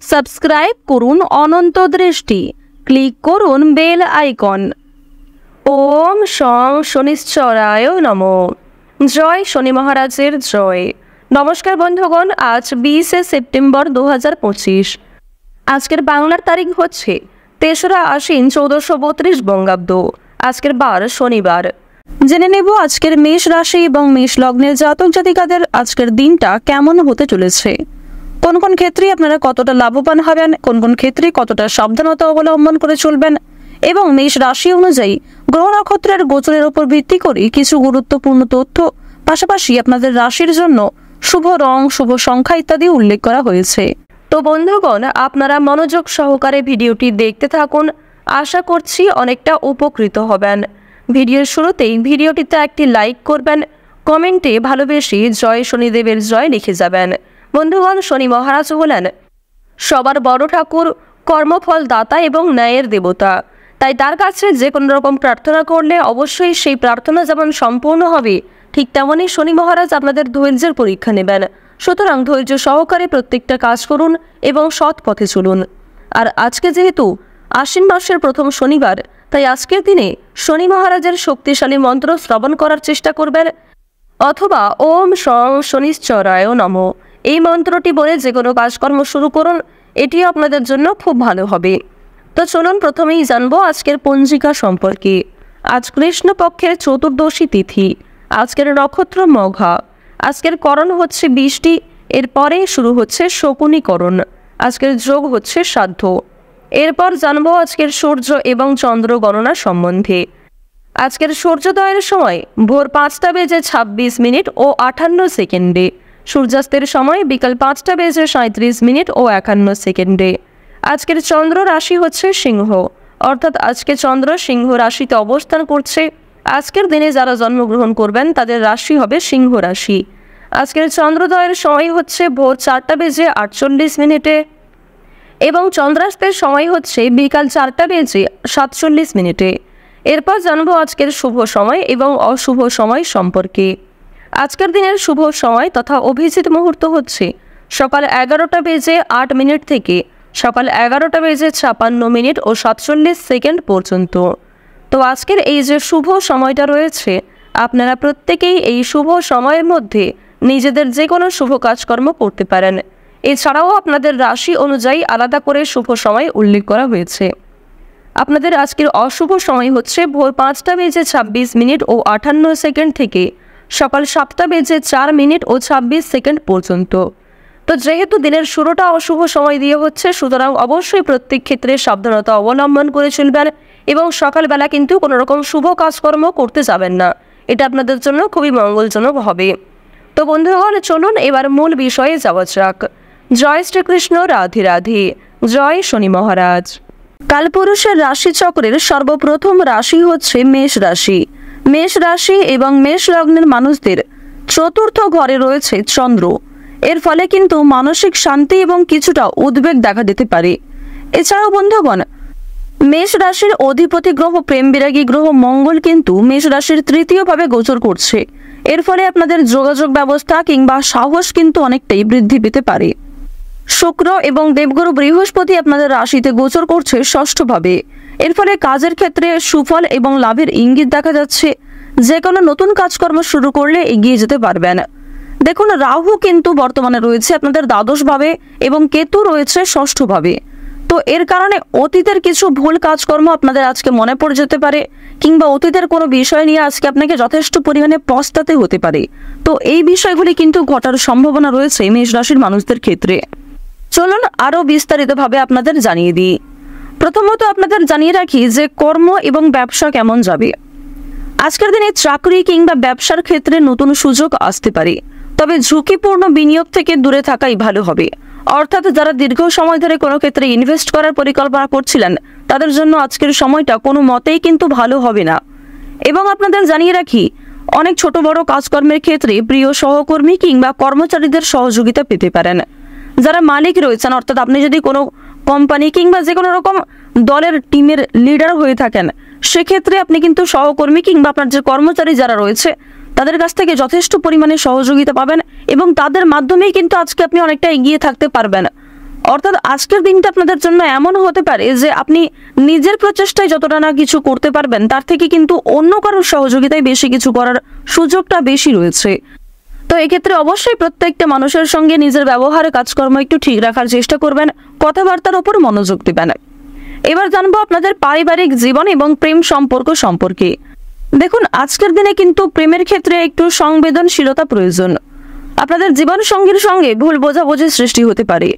Subscribe করুন অনন্ত দৃষ্টি, click করুন বেল আইকন। ওম শং শনিশ্চরায় নমঃ। জয় শনি মহারাজের জয়। নমস্কার বন্ধুগণ, আজ 20শে সেপ্টেম্বর 2025। আজকের বাংলার তারিখ হচ্ছে 3রা আশ্বিন 1432 বঙ্গাব্দ। আজকের বার শনিবার। জেনে নেব আজকের মেষ রাশি এবং মেষ লগ্নের জাতক জাতিকাদের আজকের দিনটা কেমন হতে চলেছে। কোন কোন ক্ষেত্রে আপনারা কতটা লাভবান হবেন, কোন কোন ক্ষেত্রে কতটা সাবধানতা অবলম্বন করে চলবেন, এবং মেষ রাশি অনুযায়ী গ্রহ নক্ষত্রের গোচরের উপর ভিত্তি করে কিছু গুরুত্বপূর্ণ তথ্য, পাশাপাশি আপনাদের রাশির জন্য শুভ রং, শুভ সংখ্যা ইত্যাদি উল্লেখ করা হয়েছে। তো বন্ধুগণ, আপনারা মনোযোগ সহকারে ভিডিওটি দেখতে থাকুন। আশা করছি অনেকটা উপকৃত হবেন। ভিডিওর শুরুতেই ভিডিওটিতে একটি লাইক করবেন, কমেন্টে ভালোবেসে জয় শনিদেবের জয় লিখে যাবেন। বন্ধুগণ, শনি মহারাজ হলেন সবার বড় ঠাকুর, কর্মফল দাতা এবং ন্যায়ের দেবতা। তাই তার কাছে যে কোনো রকম প্রার্থনা করলে অবশ্যই সেই প্রার্থনা যেমন সম্পূর্ণ হবে, ঠিক তেমনই শনি মহারাজ আপনাদের ধৈর্যের পরীক্ষা নেবেন। সুতরাং ধৈর্য সহকারে প্রত্যেকটা কাজ করুন এবং সৎ পথে চলুন। আর আজকে যেহেতু আশ্বিন মাসের প্রথম শনিবার, তাই আজকের দিনে শনি মহারাজের শক্তিশালী মন্ত্র শ্রবণ করার চেষ্টা করবেন, অথবা ওম শং শনিশ্চরায় নমঃ এই মন্ত্রটি বলে যে কোনো কাজকর্ম শুরু করুন। এটিও আপনাদের জন্য খুব ভালো হবে। তো চলুন প্রথমেই জানবো আজকের পঞ্জিকা সম্পর্কে। আজ কৃষ্ণপক্ষের চতুর্দশী তিথি। আজকের নক্ষত্র মঘা। আজকের করণ হচ্ছে বৃষ্টি, এরপরে শুরু হচ্ছে শকুনিকরণ। আজকের যোগ হচ্ছে শ্রাদ্ধ। এরপর জানবো আজকের সূর্য এবং চন্দ্র গণনা সম্বন্ধে। আজকের সূর্যোদয়ের সময় ভোর 5টা বেজে 26 মিনিট ও 58 সেকেন্ডে। সূর্যাস্তের সময় বিকাল 5টা বেজে 37 মিনিট ও 51 সেকেন্ডে। আজকের চন্দ্র রাশি হচ্ছে সিংহ, অর্থাৎ আজকে চন্দ্র সিংহ রাশিতে অবস্থান করছে। আজকের দিনে যারা জন্মগ্রহণ করবেন তাদের রাশি হবে সিংহ রাশি। আজকের চন্দ্রোদয়ের সময় হচ্ছে ভোর 4টা বেজে 48 মিনিটে এবং চন্দ্রাস্তের সময় হচ্ছে বিকাল 4টা বেজে 47 মিনিটে। এরপর জানবো আজকের শুভ সময় এবং অশুভ সময় সম্পর্কে। আজকের দিনের শুভ সময় তথা অভিজিৎ মুহূর্ত হচ্ছে সকাল 11টা বেজে 8 মিনিট থেকে সকাল 11টা বেজে 56 মিনিট ও 47 সেকেন্ড পর্যন্ত। তো আজকের এই যে শুভ সময়টা রয়েছে, আপনারা প্রত্যেকেই এই শুভ সময়ের মধ্যে নিজেদের যে কোনো শুভ কাজকর্ম করতে পারেন। এছাড়াও আপনাদের রাশি অনুযায়ী আলাদা করে শুভ সময় উল্লেখ করা হয়েছে। আপনাদের আজকের অশুভ সময় হচ্ছে ভোর 5টা বেজে 26 মিনিট ও 58 সেকেন্ড থেকে সকাল 7টা বেজে 4 মিনিট ও 26 সেকেন্ড পর্যন্ত। তো যেহেতু দিনের শুরুটা অশুভ সময় দিয়ে হচ্ছে, সুতরাং অবশ্যই প্রত্যেক ক্ষেত্রে সাবধানতা অবলম্বন করে চলবেন এবং সকালবেলা কিন্তু কোনো রকম শুভ কাজকর্ম করতে যাবেন না। এটা আপনাদের জন্য খুবই মঙ্গলজনক হবে। তো বন্ধুগণ, চলুন এবার মূল বিষয়ে যাওয়া যাক। জয় শ্রীকৃষ্ণ, রাধে রাধে। জয় শনি মহারাজ। কালপুরুষের রাশিচক্রের সর্বপ্রথম রাশি হচ্ছে মেষ রাশি। মেষ রাশি এবং মেষ লগ্নের মানুষদের চতুর্থ ঘরে রয়েছে চন্দ্র। এর ফলে কিন্তু মানসিক শান্তি এবং কিছুটা উদ্বেগ দেখা দিতে পারে। এছাড়াও বন্ধুগণ, মেষ রাশির অধিপতি গ্রহ প্রেম বিরাগী গ্রহ মঙ্গল কিন্তু মেষ রাশির তৃতীয়ভাবে গোচর করছে। এর ফলে আপনাদের যোগাযোগ ব্যবস্থা কিংবা সাহস কিন্তু অনেকটাই বৃদ্ধি পেতে পারে। শুক্র এবং দেবগুরু বৃহস্পতি আপনাদের রাশিতে গোচর করছে ষষ্ঠভাবে। এর ফলে কাজের ক্ষেত্রে সুফল এবং লাভের ইঙ্গিত দেখা যাচ্ছে। যে কোনো নতুন কাজকর্ম শুরু করলে এগিয়ে যেতে পারবেন। দেখুন, রাহু কিন্তু বর্তমানে রয়েছে আপনাদের দ্বাদশভাবে এবং কেতু রয়েছে ষষ্ঠভাবে। তো এর কারণে অতীতের কিছু ভুল কাজকর্ম আপনাদের আজকে মনে পড়ে যেতে পারে, কিংবা অতীতের কোনো বিষয় নিয়ে আজকে আপনাকে যথেষ্ট পরিমাণে পস্তাতে হতে পারে। তো এই বিষয়গুলি কিন্তু ঘটার সম্ভাবনা রয়েছে মেষ রাশির মানুষদের ক্ষেত্রে। চলুন আরও বিস্তারিতভাবে আপনাদের জানিয়ে দিই। প্রথমত আপনাদের জানিয়ে রাখি যে কর্ম এবং ব্যবসা কেমন যাবে। আজকের দিনে চাকরি কিংবা ব্যবসার ক্ষেত্রে নতুন সুযোগ আসতে পারে, তবে ঝুঁকিপূর্ণ বিনিয়োগ থেকে দূরে থাকাই ভালো হবে। অর্থাৎ যারা দীর্ঘ সময় ধরে কোনো ক্ষেত্রে ইনভেস্ট করার পরিকল্পনা করছিলেন, তাদের জন্য আজকের সময়টা কোনো মতেই কিন্তু ভালো হবে না। এবং আপনাদের জানিয়ে রাখি, অনেক ছোট বড় কাজকর্মের ক্ষেত্রে প্রিয় সহকর্মী কিংবা কর্মচারীদের সহযোগিতা পেতে পারেন। যারা মালিক রয়েছেন, অর্থাৎ আপনি যদি কোনো কোম্পানি কিংবা যে কোনো রকম দলের টিমের লিডার হয়ে থাকেন, সেক্ষেত্রে আপনি কিন্তু সহকর্মী কিংবা আপনার যে কর্মচারী যারা রয়েছে তাদের কাছ থেকে যথেষ্ট পরিমাণে সহযোগিতা পাবেন এবং তাদের মাধ্যমেই কিন্তু আজকে আপনি অনেকটা এগিয়ে থাকতে পারবেন। অর্থাৎ আজকের দিনটা আপনাদের জন্য এমন হতে পারে যে আপনি নিজের প্রচেষ্টায় যতটা না কিছু করতে পারবেন তার থেকে কিন্তু অন্য কারোর সহযোগিতায় বেশি কিছু করার সুযোগটা বেশি রয়েছে। তো এক্ষেত্রে অবশ্যই প্রত্যেকটা মানুষের সঙ্গে নিজের ব্যবহার কাজকর্ম একটু ঠিক রাখার চেষ্টা করবেন, কথাবার্তার উপর মনোযোগ দিবেন। এবার জানবো আপনাদের পারিবারিক জীবন এবং প্রেম সম্পর্ক সম্পর্কে। দেখুন, আজকের দিনে কিন্তু প্রেমের ক্ষেত্রে একটু সংবেদনশীলতা প্রয়োজন। আপনাদের জীবন সঙ্গীর সঙ্গে ভুল বোঝাবুঝির সৃষ্টি হতে পারে।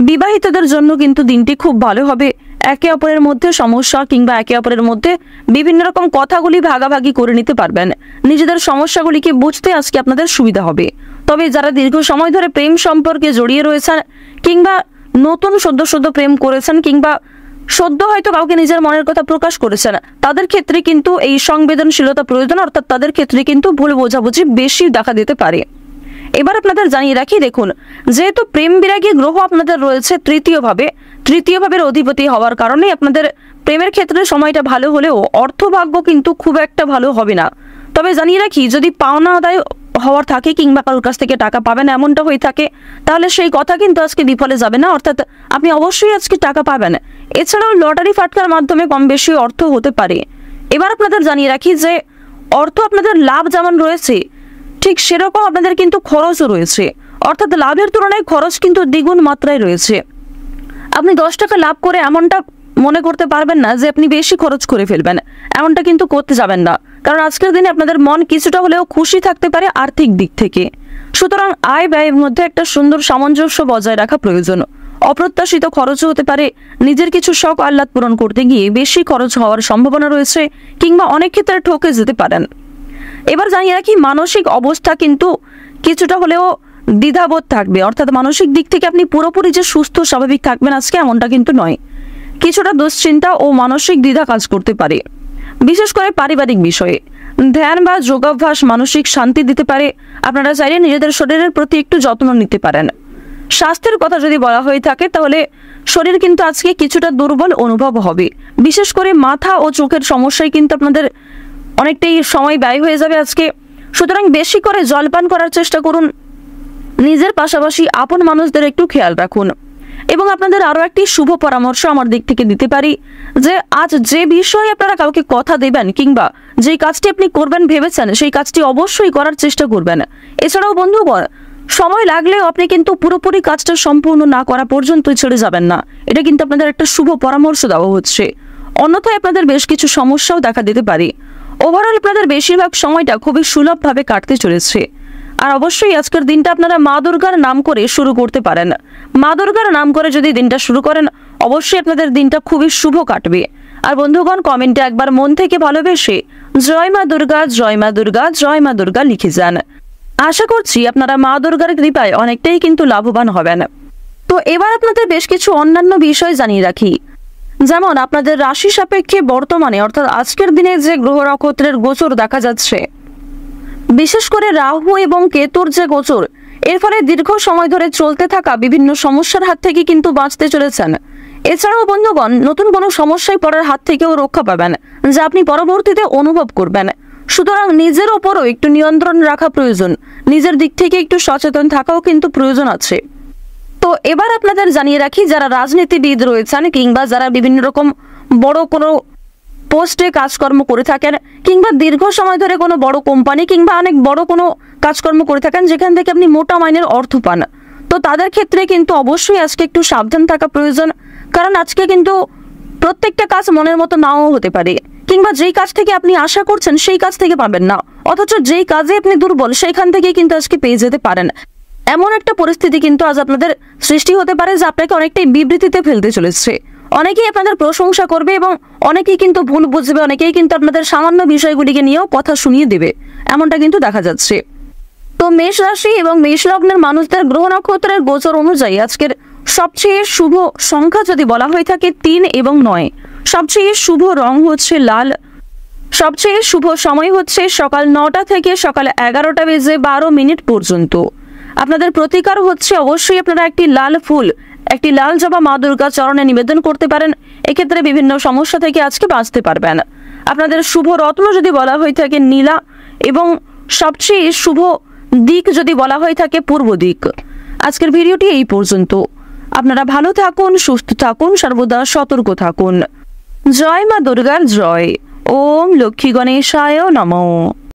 বিবাহিতদের জন্য কিন্তু দিনটি খুব ভালো হবে। একে অপরের মধ্যে সমস্যা কিংবা একে অপরের মধ্যে বিভিন্ন রকম কথাগুলি ভাগাভাগি করে নিতে পারবেন। নিজেদের সমস্যাগুলিকে বুঝতে আজকে আপনাদের সুবিধা হবে। তবে যারা দীর্ঘ সময় ধরে প্রেম সম্পর্কে জড়িয়ে রয়েছেন কিংবা নতুন সদ্য প্রেম করেছেন কিংবা সদ্য হয়তো কাউকে নিজের মনের কথা প্রকাশ করেছেন, তাদের ক্ষেত্রে কিন্তু এই সংবেদনশীলতা প্রয়োজন। অর্থাৎ তাদের ক্ষেত্রে কিন্তু ভুল বোঝাবুঝি বেশি দেখা দিতে পারে। এবার আপনাদের জানিয়ে রাখি, দেখুন, যেহেতু প্রেম বিরাগী গ্রহ আপনাদের রয়েছে তৃতীয় ভাবের অধিপতি হওয়ার কারণে আপনাদের প্রেমের ক্ষেত্রে সময়টা ভালো হলেও অর্থভাগ্য কিন্তু খুব একটা ভালো হবে না। তবে জানিয়ে রাখি, যদি পাওনা আদায় হওয়ার থাকে কিংবা কারোর কাছ থেকে টাকা পাবেন এমনটা হয়ে থাকে, তাহলে সেই কথা কিন্তু আজকে বিফলে যাবে না। অর্থাৎ আপনি অবশ্যই আজকে টাকা পাবেন। এছাড়াও লটারি ফাটকার মাধ্যমে কম বেশি অর্থ হতে পারে। এবার আপনাদের জানিয়ে রাখি যে অর্থ আপনাদের লাভ যেমন রয়েছে ঠিক সেরকম আপনাদের কিন্তু খরচও রয়েছে। অর্থাৎ লাভের তুলনায় খরচ কিন্তু দ্বিগুণ মাত্রায় রয়েছে। আপনি 10 টাকা লাভ করে এমনটা মনে করতে পারবেন না যে আপনি বেশি খরচ করে ফেলবেন, এমনটা কিন্তু করতে যাবেন না। কারণ আজকের দিনে আপনাদের মন কিছুটা হলেও খুশি থাকতে পারে আর্থিক দিক থেকে। সুতরাং আয় ব্যয়ের মধ্যে একটা সুন্দর সামঞ্জস্য বজায় রাখা প্রয়োজন। অপ্রত্যাশিত খরচও হতে পারে। নিজের কিছু শখ আহ্লাদ পূরণ করতে গিয়ে বেশি খরচ হওয়ার সম্ভাবনা রয়েছে কিংবা অনেক ক্ষেত্রে ঠকে যেতে পারেন। এবার জানিয়ে রাখি, মানসিক অবস্থা কিন্তু কিছুটা হলেও দ্বিধাবোধ থাকবে। অর্থাৎ মানসিক দিক থেকে আপনি পুরোপুরি যে সুস্থ স্বাভাবিক থাকবেন আজকে এমনটা কিন্তু নয়। কিছুটা দুশ্চিন্তা ও মানসিক দ্বিধা কাজ করতে পারে। বিশেষ করে পারিবারিক বিষয়ে ধ্যান বা যোগাভ্যাস মানসিক শান্তি দিতে পারে। আপনারা চাইলে নিজেদের শরীরের প্রতি একটু যত্ন নিতে পারেন। স্বাস্থ্যের কথা যদি বলা হয়ে থাকে তাহলে শরীর কিন্তু আজকে কিছুটা দুর্বল অনুভব হবে। বিশেষ করে মাথা ও চোখের সমস্যায় কিন্তু আপনাদের অনেকটাই সময় ব্যয় হয়ে যাবে আজকে। সুতরাং বেশি করে জলপান করার চেষ্টা করুন। নিজের পাশাপাশি আপন মানুষদের একটু খেয়াল রাখুন। এবং আপনাদের আরও একটি শুভ পরামর্শ আমার দিক থেকে দিতে পারি যে আজ যে বিষয়ে আপনারা কাউকে কথা দেবেন কিংবা যে কাজটি আপনি করবেন ভেবেছেন সেই কাজটি অবশ্যই করার চেষ্টা করবেন। এছাড়াও বন্ধুগণ, সময় লাগলেও আপনি কিন্তু পুরোপুরি কাজটা সম্পূর্ণ না করা পর্যন্ত ছেড়ে যাবেন না। এটা কিন্তু আপনাদের একটা শুভ পরামর্শ দেওয়া হচ্ছে। অন্যথায় আপনাদের বেশ কিছু সমস্যাও দেখা দিতে পারে। ওভারঅল আপনাদের বেশিরভাগ সময়টা খুবই সুলভভাবে কাটতে চলেছে। আর অবশ্যই আজকের দিনটা আপনারা মা দুর্গার নাম করে শুরু করতে পারেন। মা দুর্গার নাম করে যদি দিনটা শুরু করেন অবশ্যই আপনাদের দিনটা খুবই শুভ কাটবে। আর বন্ধুগণ, কমেন্টে একবার মন থেকে ভালোবেসে জয় মা দুর্গা, জয় মা দুর্গা, জয় মা দুর্গা লিখে যান। আশা করছি আপনারা মা দুর্গার কৃপায় অনেকটাই কিন্তু লাভবান হবেন। তো এবার আপনাদের বেশ কিছু অন্যান্য বিষয় জানিয়ে রাখি। যেমন আপনাদের রাশি সাপেক্ষে বর্তমানে অর্থাৎ আজকের দিনে যে গ্রহ নক্ষত্রের গোচর দেখা যাচ্ছে, বিশেষ করে রাহু এবং কেতুর যে গোচর, এর ফলে দীর্ঘ সময় ধরে চলতে থাকা বিভিন্ন সমস্যার হাত থেকে কিন্তু বাঁচতে চলেছেন। এছাড়াও বন্ধুগণ, নতুন কোনো সমস্যায় পড়ার হাত থেকেও রক্ষা পাবেন যা আপনি পরবর্তীতে অনুভব করবেন। সুতরাং নিজের ওপরও একটু নিয়ন্ত্রণ রাখা প্রয়োজন। নিজের দিক থেকে একটু সচেতন থাকাও কিন্তু প্রয়োজন আছে। তো এবার আপনাদের জানিয়ে রাখি, যারা রাজনীতিবিদ রয়েছেন কিংবা যারা বিভিন্ন রকম বড় কোনো পোস্টে কাজকর্ম করে থাকেন কিংবা দীর্ঘ সময় ধরে কোনো বড় কোম্পানি কিংবা অনেক বড় কোনো কাজকর্ম করে থাকেন যেখান থেকে আপনি মোটা মাইনের অর্থ পান, তো তাদের ক্ষেত্রে কিন্তু অবশ্যই আজকে একটু সাবধান থাকা প্রয়োজন। কারণ আজকে কিন্তু প্রত্যেকটা কাজ মনের মতো নাও হতে পারে কিংবা যেই কাজ থেকে আপনি আশা করছেন সেই কাজ থেকে পাবেন না, অথচ যেই কাজে আপনি দুর্বল সেইখান থেকে কিন্তু আজকে পেয়ে যেতে পারেন। এমন একটা পরিস্থিতি কিন্তু আজ আপনাদের সৃষ্টি হতে পারে যা আপনাকে অনেকটাই বিবৃতিতে ফেলতে চলেছে। অনেকেই আপনাদের প্রশংসা করবে এবং অনেকেই কিন্তু ভুল বুঝবে, অনেকেই কিন্তু আপনাদের সামান্য বিষয়গুলিকে নিয়েও কথা শুনিয়ে দেবে, এমনটা কিন্তু দেখা যাচ্ছে। তো মেষ রাশি এবং মেষ লগ্নের মানুষদের গ্রহ নক্ষত্রের গোচর অনুযায়ী আজকের সবচেয়ে শুভ সংখ্যা যদি বলা হয়ে থাকে 3 এবং 9। সবচেয়ে শুভ রং হচ্ছে লাল। সবচেয়ে শুভ সময় হচ্ছে সকাল 9টা থেকে সকাল 11টা বেজে 12 মিনিট পর্যন্ত। আপনাদের প্রতিকার হচ্ছে অবশ্যই আপনারা একটি লাল ফুল, একটি লাল জবা মা দুর্গা চরণে নিবেদন করতে পারেন। এক্ষেত্রে বিভিন্ন সমস্যা থেকে আজকে বাঁচতে পারবেন। আপনাদের শুভ রত্ন যদি বলা হয়ে থাকে নীলা এবং সবচেয়ে শুভ দিক যদি বলা হয়ে থাকে পূর্ব দিক। আজকের ভিডিওটি এই পর্যন্ত। আপনারা ভালো থাকুন, সুস্থ থাকুন, সর্বদা সতর্ক থাকুন। জয় মা দুর্গার জয়। ওম লক্ষ্মী গণেশায় নমঃ।